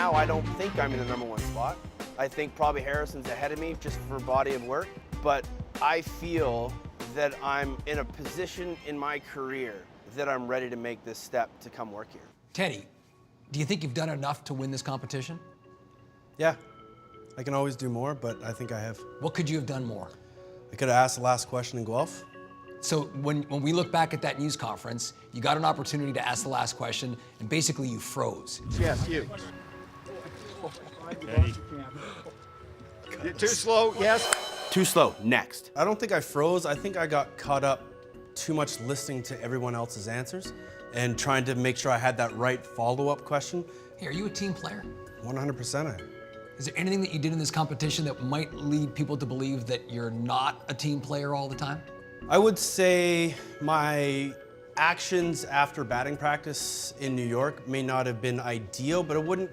now, I don't think I'm in the #1 spot. I think probably Harrison's ahead of me just for body of work, but I feel that I'm in a position in my career that I'm ready to make this step to come work here. Teddy, do you think you've done enough to win this competition? Yeah, I can always do more, but I think I have. What could you have done more? I could have asked the last question in Guelph. So when we look back at that news conference, you got an opportunity to ask the last question, and basically you froze. Yes, you. Too slow, yes. Too slow, next. I don't think I froze. I think I got caught up too much listening to everyone else's answers and trying to make sure I had that right follow-up question. Hey, are you a team player? 100% I am. Is there anything that you did in this competition that might lead people to believe that you're not a team player all the time? I would say my actions after batting practice in New York may not have been ideal, but I wouldn't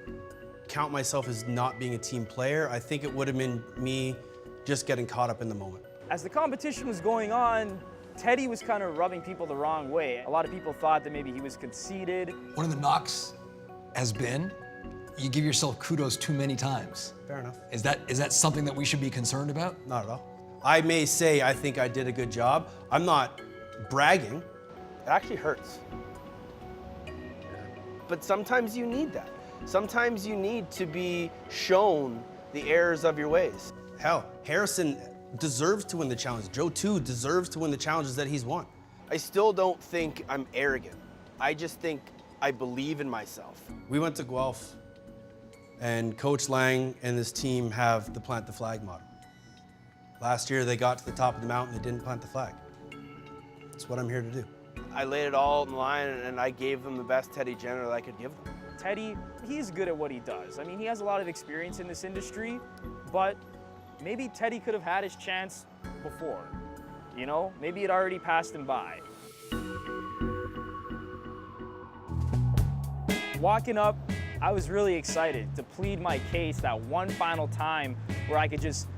count myself as not being a team player. I think it would have been me just getting caught up in the moment. As the competition was going on, Teddy was kind of rubbing people the wrong way. A lot of people thought that maybe he was conceited. One of the knocks has been you give yourself kudos too many times. Fair enough. Is that something that we should be concerned about? Not at all. I may say I think I did a good job. I'm not bragging. It actually hurts. But sometimes you need that. Sometimes you need to be shown the errors of your ways. Hell, Harrison deserves to win the challenge. Joe, too, deserves to win the challenges that he's won. I still don't think I'm arrogant. I just think I believe in myself. We went to Guelph, and Coach Lang and his team have the plant the flag motto. Last year, they got to the top of the mountain, they didn't plant the flag. That's what I'm here to do. I laid it all on the line, and I gave them the best Teddy Jenner that I could give them. Teddy, he's good at what he does. I mean, he has a lot of experience in this industry, but maybe Teddy could have had his chance before. You know, maybe it already passed him by. Walking up, I was really excited to plead my case that one final time where I could just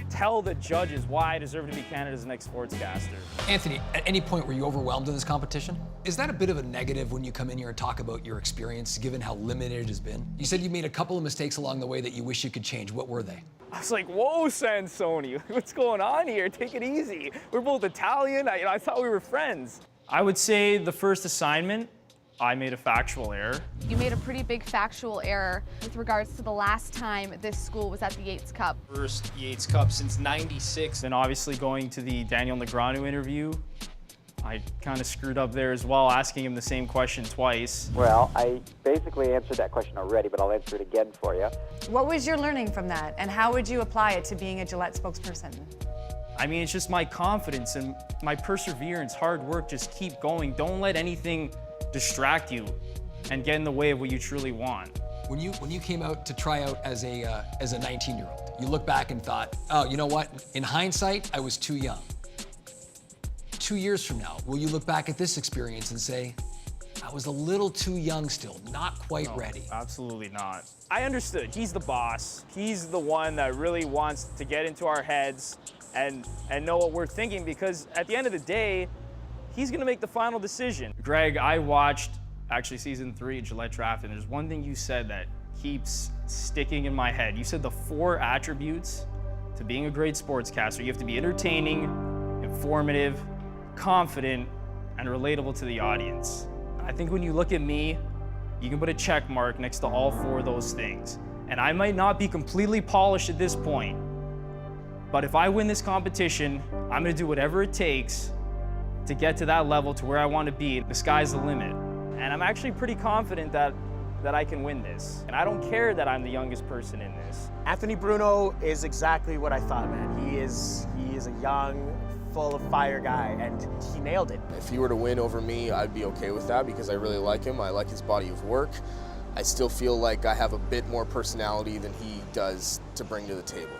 tell the judges why I deserve to be Canada's next sportscaster. Anthony, at any point were you overwhelmed in this competition? Is that a bit of a negative when you come in here and talk about your experience, given how limited it has been? You said you made a couple of mistakes along the way that you wish you could change. What were they? I was like, whoa, Sansoni, what's going on here? Take it easy. We're both Italian. I thought we were friends. I would say the first assignment, I made a factual error. You made a pretty big factual error with regards to the last time this school was at the Yates Cup. First Yates Cup since '96. And obviously going to the Daniel Negreanu interview, I kind of screwed up there as well, asking him the same question twice. Well, I basically answered that question already, but I'll answer it again for you. What was your learning from that, and how would you apply it to being a Gillette spokesperson? I mean, it's just my confidence and my perseverance, hard work, just keep going. Don't let anything distract you and get in the way of what you truly want. When you came out to try out as a 19-year-old, you look back and thought, oh, you know what? In hindsight, I was too young. 2 years from now, will you look back at this experience and say, I was a little too young still, not quite ready? Absolutely not. I understood. He's the boss. He's the one that really wants to get into our heads and know what we're thinking, because at the end of the day, he's gonna make the final decision. Greg, I watched actually season 3 of Gillette Draft, and there's one thing you said that keeps sticking in my head. You said the 4 attributes to being a great sportscaster. You have to be entertaining, informative, confident, and relatable to the audience. I think when you look at me, you can put a check mark next to all 4 of those things. And I might not be completely polished at this point, but if I win this competition, I'm gonna do whatever it takes to get to that level, to where I want to be. The sky's the limit. And I'm actually pretty confident that I can win this. And I don't care that I'm the youngest person in this. Anthony Bruno is exactly what I thought, man. He is a young, full of fire guy, and he nailed it. If he were to win over me, I'd be okay with that because I really like him. I like his body of work. I still feel like I have a bit more personality than he does to bring to the table.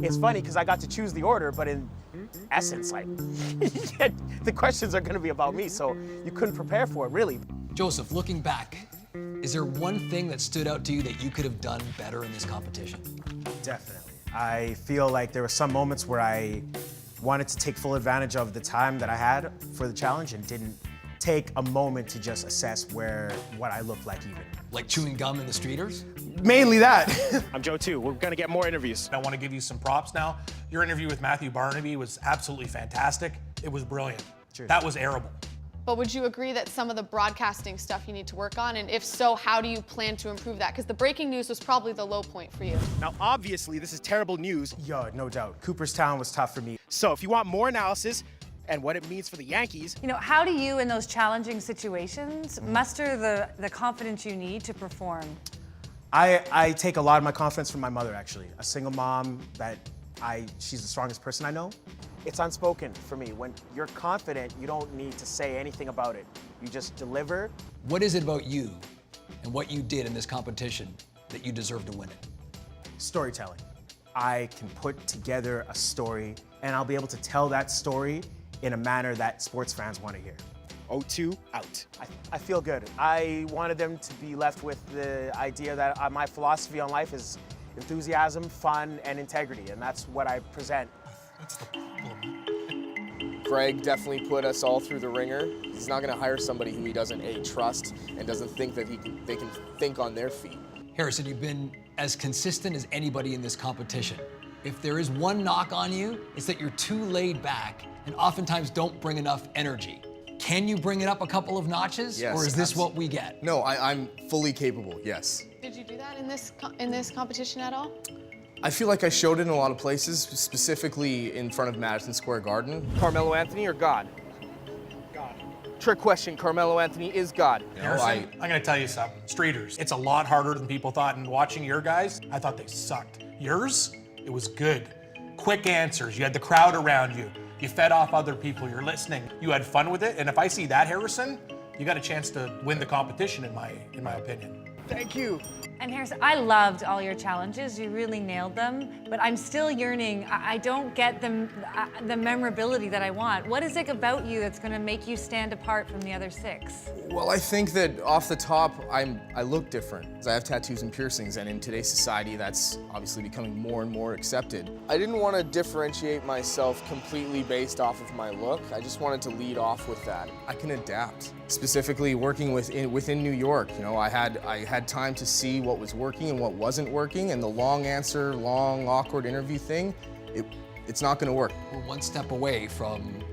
It's funny because I got to choose the order, but in essence, like, the questions are going to be about me, so you couldn't prepare for it, really. Joseph, looking back, is there one thing that stood out to you that you could have done better in this competition? Definitely. I feel like there were some moments where I wanted to take full advantage of the time that I had for the challenge and didn't take a moment to just assess what I look like even. Like chewing gum in the streeters? Mainly that. I'm Joe too. We're gonna get more interviews. I want to give you some props now. Your interview with Matthew Barnaby was absolutely fantastic. It was brilliant. Cheers. That was arable. But would you agree that some of the broadcasting stuff you need to work on? And if so, how do you plan to improve that? Because the breaking news was probably the low point for you. Now, obviously, this is terrible news. Yeah, no doubt. Cooperstown was tough for me. So if you want more analysis and what it means for the Yankees. You know, how do you, in those challenging situations, muster the confidence you need to perform? I take a lot of my confidence from my mother, actually. A single mom she's the strongest person I know. It's unspoken for me. When you're confident, you don't need to say anything about it. You just deliver. What is it about you and what you did in this competition that you deserve to win it? Storytelling. I can put together a story and I'll be able to tell that story in a manner that sports fans want to hear. 0-2, out. I feel good. I wanted them to be left with the idea that my philosophy on life is enthusiasm, fun, and integrity, and that's what I present. That's the problem. Greg definitely put us all through the ringer. He's not going to hire somebody who he doesn't trust and doesn't think that they can think on their feet. Harrison, you've been as consistent as anybody in this competition. If there is one knock on you, it's that you're too laid back and oftentimes don't bring enough energy. Can you bring it up a couple of notches? Yes, or is this what we get? No, I'm fully capable, yes. Did you do that in this competition at all? I feel like I showed it in a lot of places, specifically in front of Madison Square Garden. Carmelo Anthony or God? God. Trick question, Carmelo Anthony is God. You know, Harrison, I'm going to tell you something. Streeters, it's a lot harder than people thought. And watching your guys, I thought they sucked. Yours, it was good. Quick answers. You had the crowd around you. You fed off other people. You're listening. You had fun with it. And if I see that, Harrison, you got a chance to win the competition, in my opinion. Thank you. And Harrison, I loved all your challenges. You really nailed them, but I'm still yearning. I don't get the memorability that I want. What is it about you that's going to make you stand apart from the other 6? Well, I think that off the top, I look different. I have tattoos and piercings, and in today's society, that's obviously becoming more and more accepted. I didn't want to differentiate myself completely based off of my look. I just wanted to lead off with that. I can adapt. Specifically, working within New York, you know, I had time to see what was working and what wasn't working, and the long answer, long, awkward interview thing, it's not going to work. We're one step away from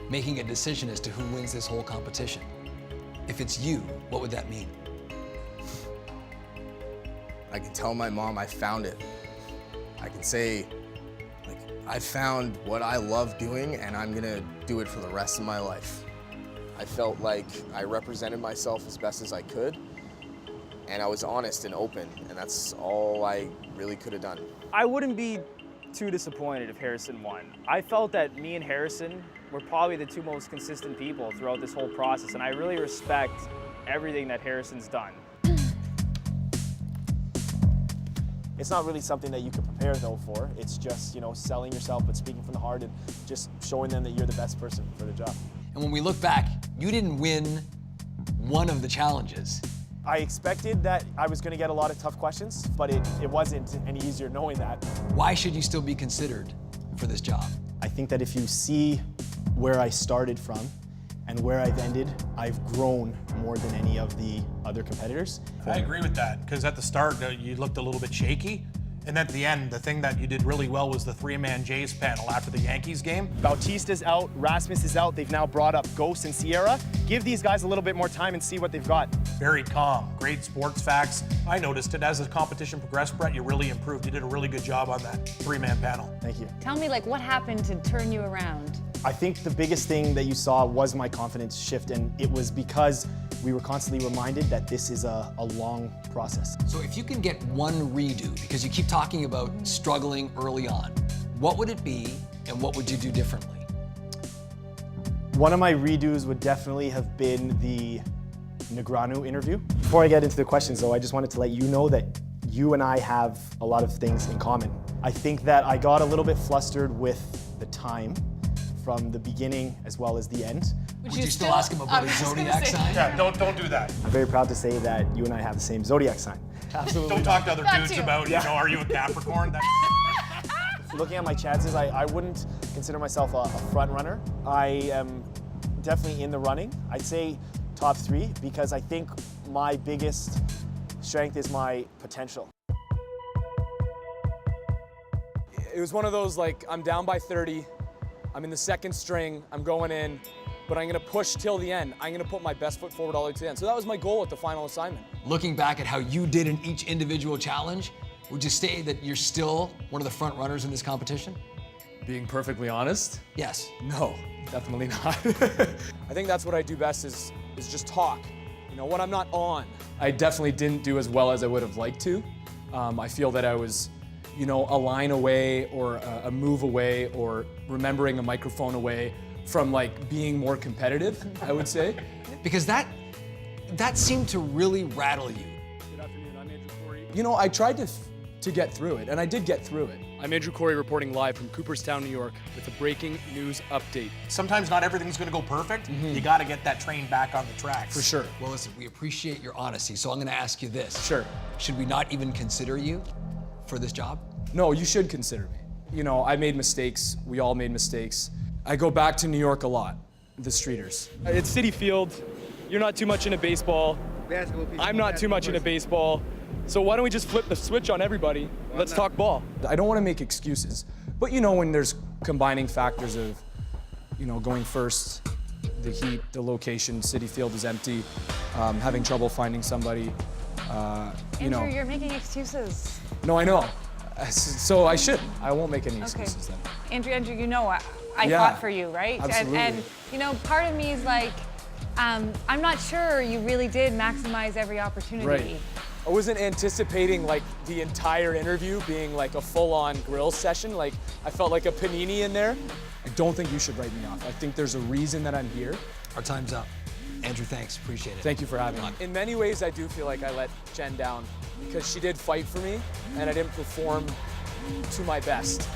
making a decision as to who wins this whole competition. If it's you, what would that mean? I can tell my mom I found it. I can say, like, I found what I love doing and I'm gonna do it for the rest of my life. I felt like I represented myself as best as I could, and I was honest and open, and that's all I really could have done. I wouldn't be too disappointed if Harrison won. I felt that me and Harrison were probably the 2 most consistent people throughout this whole process, and I really respect everything that Harrison's done. It's not really something that you can prepare though for. It's just, you know, selling yourself but speaking from the heart and just showing them that you're the best person for the job. And when we look back, you didn't win one of the challenges. I expected that I was going to get a lot of tough questions, but it wasn't any easier knowing that. Why should you still be considered for this job? I think that if you see where I started from and where I've ended, I've grown more than any of the other competitors. I agree with that, because at the start, you looked a little bit shaky. And at the end, the thing that you did really well was the 3-man Jays panel after the Yankees game. Bautista's out, Rasmus is out. They've now brought up Ghost and Sierra. Give these guys a little bit more time and see what they've got. Very calm, great sports facts. I noticed it as the competition progressed, Brett, you really improved. You did a really good job on that 3-man panel. Thank you. Tell me, like, what happened to turn you around? I think the biggest thing that you saw was my confidence shift, and it was because we were constantly reminded that this is a long process. So if you can get one redo, because you keep talking about struggling early on, what would it be and what would you do differently? One of my redos would definitely have been the Negreanu interview. Before I get into the questions though, I just wanted to let you know that you and I have a lot of things in common. I think that I got a little bit flustered with the time from the beginning as well as the end. Would you still ask him about his zodiac sign? Yeah, don't do that. I'm very proud to say that you and I have the same zodiac sign. Absolutely. Don't talk to other dudes too. about, you know, are you a Capricorn? Looking at my chances, I wouldn't consider myself a front runner. I am definitely in the running. I'd say top 3 because I think my biggest strength is my potential. It was one of those, like, I'm down by 30, I'm in the second string, I'm going in, but I'm gonna push till the end. I'm gonna put my best foot forward all the way to the end. So that was my goal at the final assignment. Looking back at how you did in each individual challenge, would you say that you're still one of the front runners in this competition? Being perfectly honest, Yes. no, definitely not. I think that's what I do best is just talk. You know, when I'm not on. I definitely didn't do as well as I would have liked to. I feel that I was, you know, a line away or a move away or remembering a microphone away from like being more competitive, I would say. Because that seemed to really rattle you. Good afternoon, I'm Andrew Corey. You know, I tried to get through it, and I did get through it. I'm Andrew Corey reporting live from Cooperstown, New York with a breaking news update. Sometimes not everything's gonna go perfect. You gotta get that train back on the tracks. For sure. Well, listen, we appreciate your honesty, so I'm going to ask you this. Sure. Should we not even consider you for this job? No, you should consider me. You know, I made mistakes. We all made mistakes. I go back to New York a lot, the Streeters. It's Citi Field. You're not too much into baseball. I'm not too much into baseball. So why don't we just flip the switch on everybody? Let's talk ball. I don't want to make excuses, but you know when there's combining factors of, you know, going first, the heat, the location, Citi Field is empty, having trouble finding somebody, you know. Andrew, you're making excuses. No, I know. So I shouldn't. I won't make any excuses then. Andrew, you know I Yeah, fought for you, right? absolutely. And you know, part of me is like, I'm not sure you really did maximize every opportunity. Right. I wasn't anticipating like the entire interview being like a full-on grill session. Like I felt like a panini in there. I don't think you should write me off. I think there's a reason that I'm here. Our time's up. Andrew, thanks. Appreciate it. Thank you for having me. In many ways, I do feel like I let Jen down because she did fight for me and I didn't perform to my best.